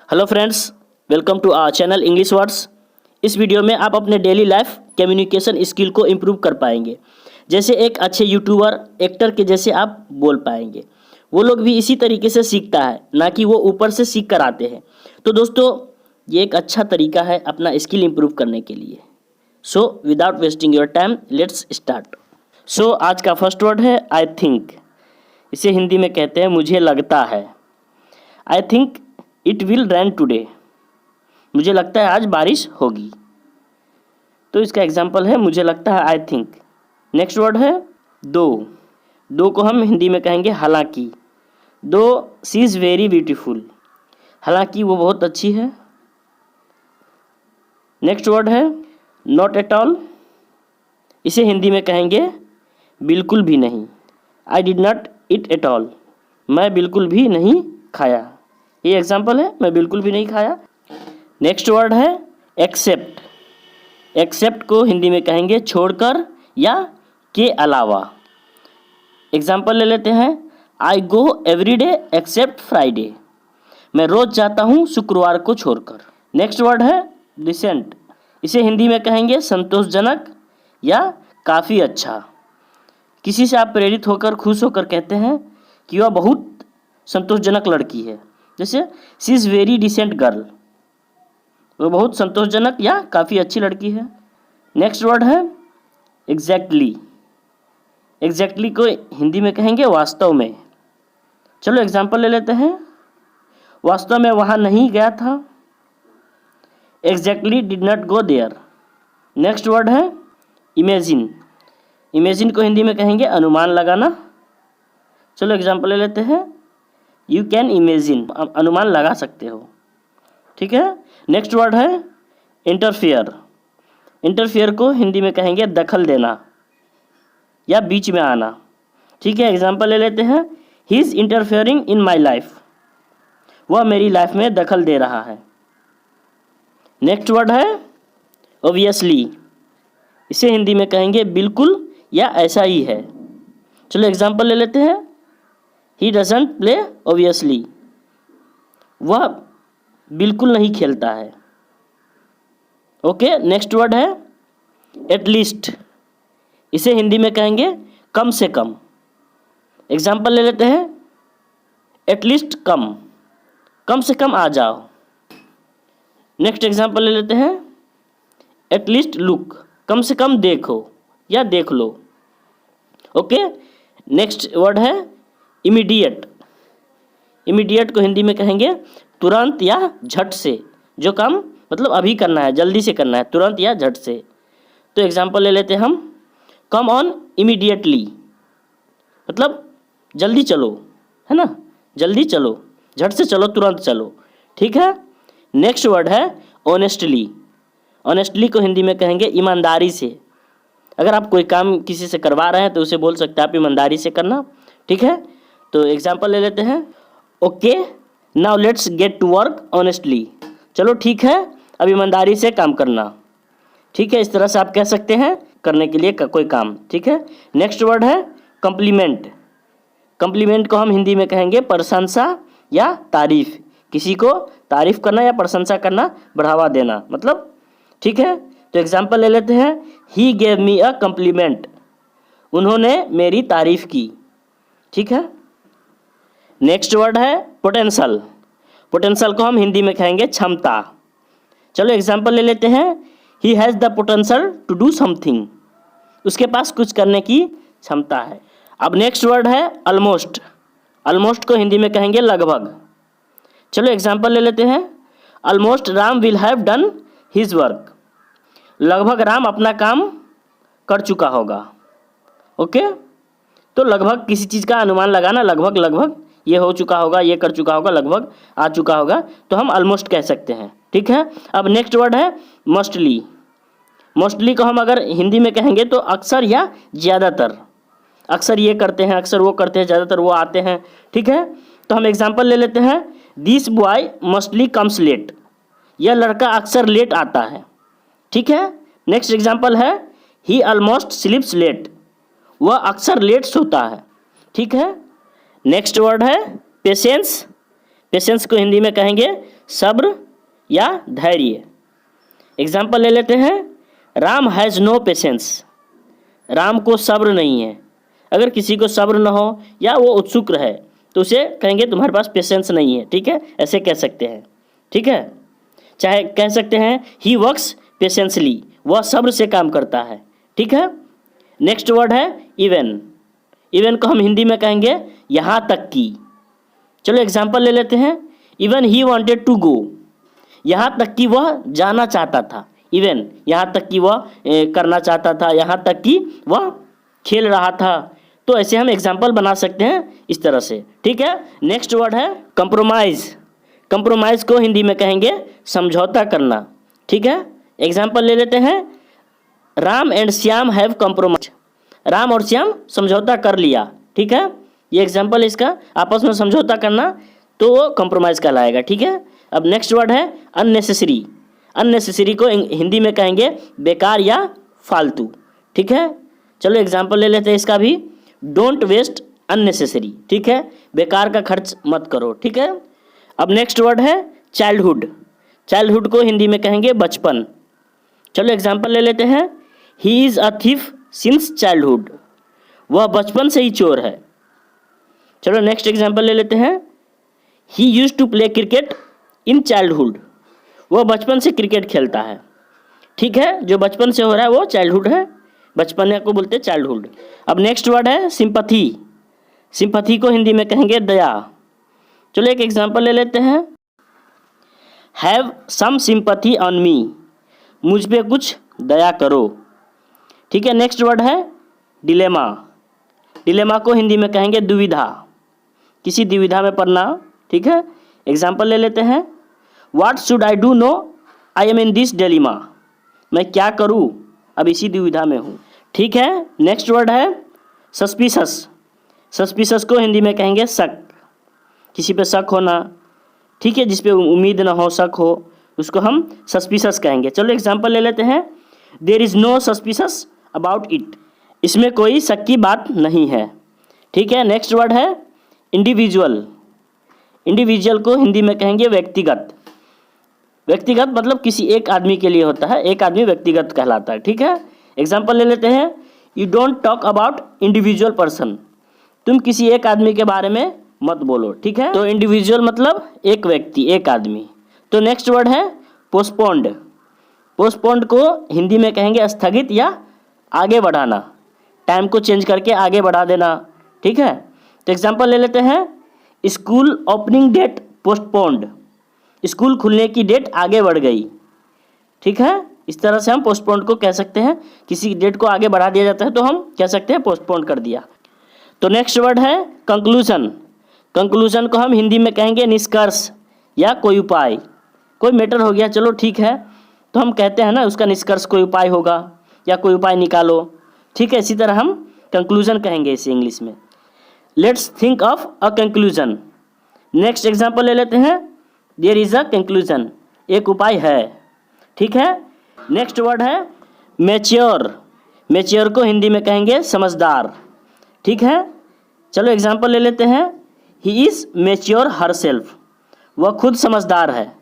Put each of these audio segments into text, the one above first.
Hello friends, welcome to our channel English words. इस video में आप अपने डेली लाइफ कम्युनिकेशन स्किल को इम्प्रूव कर पाएंगे। जैसे एक अच्छे यूट्यूबर, एक्टर के जैसे आप बोल पाएंगे। वो लोग भी इसी तरीके से सीखता है, ना कि वो ऊपर से सीख कर आते हैं। तो दोस्तों, ये एक अच्छा तरीका है अपना स्किल इम्प्रूव करने के लिए। So without wasting your time, let's start. So आज का फर्स्ट वर्ड है आई थिंक। इसे हिंदी में कहते हैं मुझे लगता है। I think it will rain today. मुझे लगता है आज बारिश होगी। तो इसका एग्जाम्पल है मुझे लगता है आई थिंक। नेक्स्ट वर्ड है दो। दो को हम हिंदी में कहेंगे हालांकि। दो शी इज़ वेरी ब्यूटीफुल। हालांकि वो बहुत अच्छी है। नेक्स्ट वर्ड है नॉट एट ऑल। इसे हिंदी में कहेंगे बिल्कुल भी नहीं। I did not eat at all. मैं बिल्कुल भी नहीं खाया। ये एग्जाम्पल है, मैं बिल्कुल भी नहीं खाया। नेक्स्ट वर्ड है एक्सेप्ट। एक्सेप्ट को हिंदी में कहेंगे छोड़कर या के अलावा। एग्जाम्पल ले लेते हैं, I go every day except Friday. मैं रोज जाता हूँ शुक्रवार को छोड़कर। नेक्स्ट वर्ड है डिसेंट। इसे हिंदी में कहेंगे संतोषजनक या काफ़ी अच्छा। किसी से आप प्रेरित होकर, खुश होकर कहते हैं कि वह बहुत संतोषजनक लड़की है। जैसे she is very decent girl. वो बहुत संतोषजनक या काफ़ी अच्छी लड़की है। नेक्स्ट वर्ड है एग्जैक्टली। एग्जैक्टली को हिंदी में कहेंगे वास्तव में। चलो एग्जाम्पल ले लेते हैं, वास्तव में वहाँ नहीं गया था। Exactly did not go there. Next word है इमेजिन। इमेजिन को हिंदी में कहेंगे अनुमान लगाना। चलो एग्जाम्पल ले लेते हैं, यू कैन इमेजिन। अनुमान लगा सकते हो, ठीक है। नेक्स्ट वर्ड है इंटरफेयर। इंटरफेयर को हिंदी में कहेंगे दखल देना या बीच में आना, ठीक है। एग्जाम्पल ले लेते हैं, he is interfering in my life. वह मेरी लाइफ में दखल दे रहा है। नेक्स्ट वर्ड है ऑब्वियसली। इसे हिंदी में कहेंगे बिल्कुल या ऐसा ही है। चलो एग्जाम्पल ले लेते हैं, ही डजंट प्ले ऑब्वियसली। वह बिल्कुल नहीं खेलता है। ओके। नेक्स्ट वर्ड है एटलीस्ट। इसे हिंदी में कहेंगे कम से कम। एग्जाम्पल ले लेते हैं, एटलीस्ट कम। कम से कम आ जाओ। नेक्स्ट एग्जाम्पल ले लेते हैं, एटलीस्ट लुक। कम से कम देखो या देख लो। ओके। नेक्स्ट वर्ड है इमीडिएट। इमीडिएट को हिंदी में कहेंगे तुरंत या झट से। जो काम मतलब अभी करना है, जल्दी से करना है, तुरंत या झट से। तो एग्जाम्पल ले लेते हैं हम, कम ऑन इमीडिएटली। मतलब जल्दी चलो, है ना, जल्दी चलो, झट से चलो, तुरंत चलो, ठीक है। नेक्स्ट वर्ड है ऑनेस्टली। ऑनेस्टली को हिंदी में कहेंगे ईमानदारी से। अगर आप कोई काम किसी से करवा रहे हैं तो उसे बोल सकते हैं आप ईमानदारी से करना, ठीक है। तो एग्जाम्पल ले लेते हैं, okay now let's get to work honestly. चलो ठीक है, अब ईमानदारी से काम करना, ठीक है। इस तरह से आप कह सकते हैं करने के लिए कोई काम, ठीक है। नेक्स्ट वर्ड है कम्प्लीमेंट। कम्प्लीमेंट को हम हिंदी में कहेंगे प्रशंसा या तारीफ। किसी को तारीफ करना या प्रशंसा करना, बढ़ावा देना, मतलब, ठीक है। तो एग्जाम्पल ले लेते हैं, he gave me a complement. उन्होंने मेरी तारीफ की, ठीक है। नेक्स्ट वर्ड है पोटेंशियल। पोटेंशियल को हम हिंदी में कहेंगे क्षमता। चलो एग्जाम्पल ले लेते हैं, he has the potential to do something. उसके पास कुछ करने की क्षमता है। अब नेक्स्ट वर्ड है ऑलमोस्ट। ऑलमोस्ट को हिंदी में कहेंगे लगभग। चलो एग्जाम्पल ले लेते हैं, almost Ram will have done his work. लगभग राम अपना काम कर चुका होगा। ओके। तो लगभग किसी चीज़ का अनुमान लगाना, लगभग लगभग ये हो चुका होगा, ये कर चुका होगा, लगभग आ चुका होगा, तो हम ऑलमोस्ट कह सकते हैं, ठीक है। अब नेक्स्ट वर्ड है मोस्टली। मोस्टली को हम अगर हिंदी में कहेंगे तो अक्सर या ज़्यादातर। अक्सर ये करते हैं, अक्सर वो करते हैं, ज़्यादातर वो आते हैं, ठीक है। तो हम एग्जाम्पल ले लेते हैं, this boy mostly comes late. यह लड़का अक्सर लेट आता है, ठीक है। नेक्स्ट एग्जाम्पल है, ही ऑलमोस्ट स्लीप्स लेट। वह अक्सर लेट सोता है, ठीक है। नेक्स्ट वर्ड है पेशेंस। पेशेंस को हिंदी में कहेंगे सब्र या धैर्य। एग्जाम्पल ले लेते हैं, Ram has no patience, Ram को सब्र नहीं है। अगर किसी को सब्र न हो या वो उत्सुक रहे तो उसे कहेंगे तुम्हारे पास पेशेंस नहीं है, ठीक है, ऐसे कह सकते हैं, ठीक है। चाहे कह सकते हैं ही वर्क्स पेशेंसली, वह सब्र से काम करता है, ठीक है। नेक्स्ट वर्ड है इवन। इवन को हम हिंदी में कहेंगे यहाँ तक कि। चलो एग्जाम्पल ले लेते हैं, even he wanted to go, यहाँ तक कि वह जाना चाहता था। इवन यहाँ तक कि वह करना चाहता था, यहाँ तक कि वह खेल रहा था। तो ऐसे हम एग्जाम्पल बना सकते हैं इस तरह से, ठीक है। नेक्स्ट वर्ड है कंप्रोमाइज़। कंप्रोमाइज़ को हिंदी में कहेंगे समझौता करना, ठीक है। एग्जाम्पल ले लेते हैं, Ram and Shyam have compromise, Ram और श्याम समझौता कर लिया, ठीक है। ये एग्जाम्पल है इसका, आपस में समझौता करना, तो वो कंप्रोमाइज़ कहलाएगा, ठीक है। अब नेक्स्ट वर्ड है अननेसेसरी। अननेसेसरी को हिंदी में कहेंगे बेकार या फालतू, ठीक है। चलो एग्जाम्पल ले लेते हैं इसका भी, डोंट वेस्ट अननेसेसरी, ठीक है, बेकार का खर्च मत करो, ठीक है। अब नेक्स्ट वर्ड है चाइल्डहुड। चाइल्डहुड को हिंदी में कहेंगे बचपन। चलो एग्जाम्पल ले लेते हैं, he is a thief since childhood, वह बचपन से ही चोर है। चलो नेक्स्ट एग्जाम्पल ले लेते हैं, he used to play cricket in childhood, वह बचपन से क्रिकेट खेलता है, ठीक है। जो बचपन से हो रहा है वो चाइल्डहुड है, बचपन को बोलते हैं चाइल्डहुड। अब नेक्स्ट वर्ड है सिंपैथी। सिंपैथी को हिंदी में कहेंगे दया। चलो एक एग्जाम्पल ले लेते हैं, have some sympathy on me, मुझ पे कुछ दया करो, ठीक है। नेक्स्ट वर्ड है डिलेमा। डिलेमा को हिंदी में कहेंगे दुविधा, किसी दुविधा में पड़ना, ठीक है। एग्जाम्पल ले लेते हैं, what should I do no I am in this dilemma, मैं क्या करूँ अब इसी दुविधा में हूँ, ठीक है। नेक्स्ट वर्ड है सस्पिशस। सस्पिशस को हिंदी में कहेंगे शक, किसी पे शक होना, ठीक है, जिस पे उम्मीद ना हो, शक हो, उसको हम सस्पिशस कहेंगे। चलो एग्जाम्पल ले लेते हैं, there is no suspicious about it, इसमें कोई शक की बात नहीं है, ठीक है। नेक्स्ट वर्ड है इंडिविजुअल। इंडिविजुअल को हिंदी में कहेंगे व्यक्तिगत। व्यक्तिगत मतलब किसी एक आदमी के लिए होता है, एक आदमी व्यक्तिगत कहलाता है, ठीक है। एग्जाम्पल ले लेते हैं, you don't talk about individual person, तुम किसी एक आदमी के बारे में मत बोलो, ठीक है। तो इंडिविजुअल मतलब एक व्यक्ति, एक आदमी। तो नेक्स्ट वर्ड है पोस्टपोन्ड। पोस्टपोन्ड को हिंदी में कहेंगे स्थगित या आगे बढ़ाना, टाइम को चेंज करके आगे बढ़ा देना, ठीक है। तो एग्जाम्पल ले लेते हैं, school opening date postponed, school खुलने की डेट आगे बढ़ गई, ठीक है। इस तरह से हम पोस्टपोन्ड को कह सकते हैं, किसी डेट को आगे बढ़ा दिया जाता है तो हम कह सकते हैं पोस्टपोन्ड कर दिया। तो नेक्स्ट वर्ड है कंक्लूजन। कंक्लूजन को हम हिंदी में कहेंगे निष्कर्ष या कोई उपाय। कोई मैटर हो गया, चलो ठीक है, तो हम कहते हैं ना उसका निष्कर्ष कोई उपाय होगा या कोई उपाय निकालो, ठीक है। इसी तरह हम कंक्लूजन कहेंगे इसे इंग्लिश में। Let's think of a conclusion. Next example ले लेते हैं, देयर इज़ अ कंक्लूजन, एक उपाय है, ठीक है। नेक्स्ट वर्ड है मैच्योर। मैच्योर को हिंदी में कहेंगे समझदार, ठीक है। चलो एग्जाम्पल ले लेते हैं, ही इज़ मैच्योर हरसेल्फ, वह खुद समझदार है,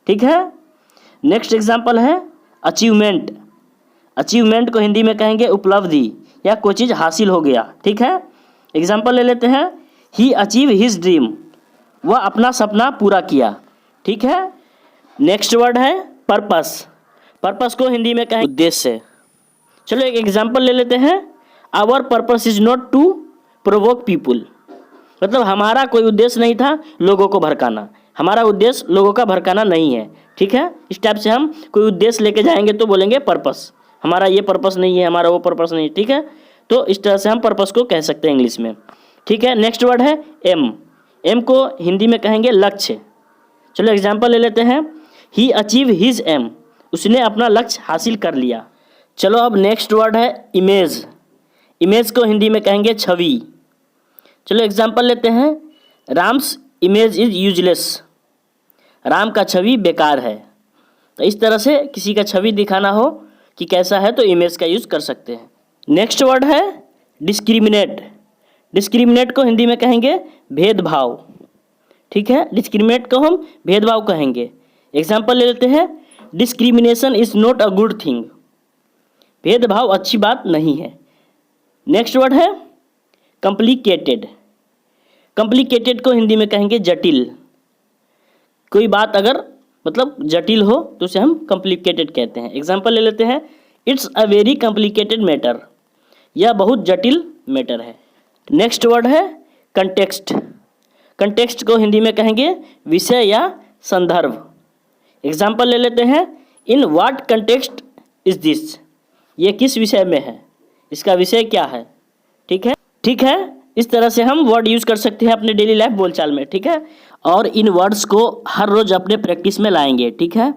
ठीक है। नेक्स्ट एग्जाम्पल है अचीवमेंट। अचीवमेंट को हिंदी में कहेंगे उपलब्धि या कोई चीज़ हासिल हो गया, ठीक है। एग्जाम्पल ले लेते हैं, ही अचीव हिज ड्रीम, वह अपना सपना पूरा किया, ठीक है। नेक्स्ट वर्ड है पर्पस। पर्पस को हिंदी में कहेंगे उद्देश्य। चलो एक एग्जाम्पल ले लेते हैं, our purpose is not to provoke people, मतलब हमारा कोई उद्देश्य नहीं था लोगों को भड़काना, हमारा उद्देश्य लोगों का भड़काना नहीं है, ठीक है। इस टाइप से हम कोई उद्देश्य लेके जाएंगे तो बोलेंगे पर्पस, हमारा ये पर्पस नहीं है, हमारा वो पर्पस नहीं है, ठीक है। तो इस तरह से हम पर्पस को कह सकते हैं इंग्लिश में, ठीक है। नेक्स्ट वर्ड है एम। एम को हिंदी में कहेंगे लक्ष्य। चलो एग्जाम्पल ले लेते हैं, ही अचीव हिज एम, उसने अपना लक्ष्य हासिल कर लिया। चलो अब नेक्स्ट वर्ड है इमेज। इमेज को हिंदी में कहेंगे छवि। चलो एग्जाम्पल लेते हैं, Ram's image is useless, Ram का छवि बेकार है। तो इस तरह से किसी का छवि दिखाना हो कि कैसा है तो इमेज का यूज़ कर सकते हैं। नेक्स्ट वर्ड है डिस्क्रिमिनेट। डिस्क्रिमिनेट को हिंदी में कहेंगे भेदभाव, ठीक है, डिस्क्रिमिनेट को हम भेदभाव कहेंगे। एग्जाम्पल ले लेते हैं, discrimination is not a good thing, भेदभाव अच्छी बात नहीं है। नेक्स्ट वर्ड है कॉम्प्लिकेटेड। कॉम्प्लिकेटेड को हिंदी में कहेंगे जटिल। कोई बात अगर मतलब जटिल हो तो उसे हम कॉम्प्लिकेटेड कहते हैं। एग्जाम्पल ले लेते हैं, it's a very complicated matter, यह बहुत जटिल मैटर है। नेक्स्ट वर्ड है कंटेक्स्ट। कंटेक्स्ट को हिंदी में कहेंगे विषय या संदर्भ। एग्जाम्पल ले लेते हैं, in what context is this, ये किस विषय में है, इसका विषय क्या है। ठीक है, इस तरह से हम वर्ड यूज़ कर सकते हैं अपने डेली लाइफ बोलचाल में। ठीक है, और इन वर्ड्स को हर रोज़ अपने प्रैक्टिस में लाएंगे। ठीक है।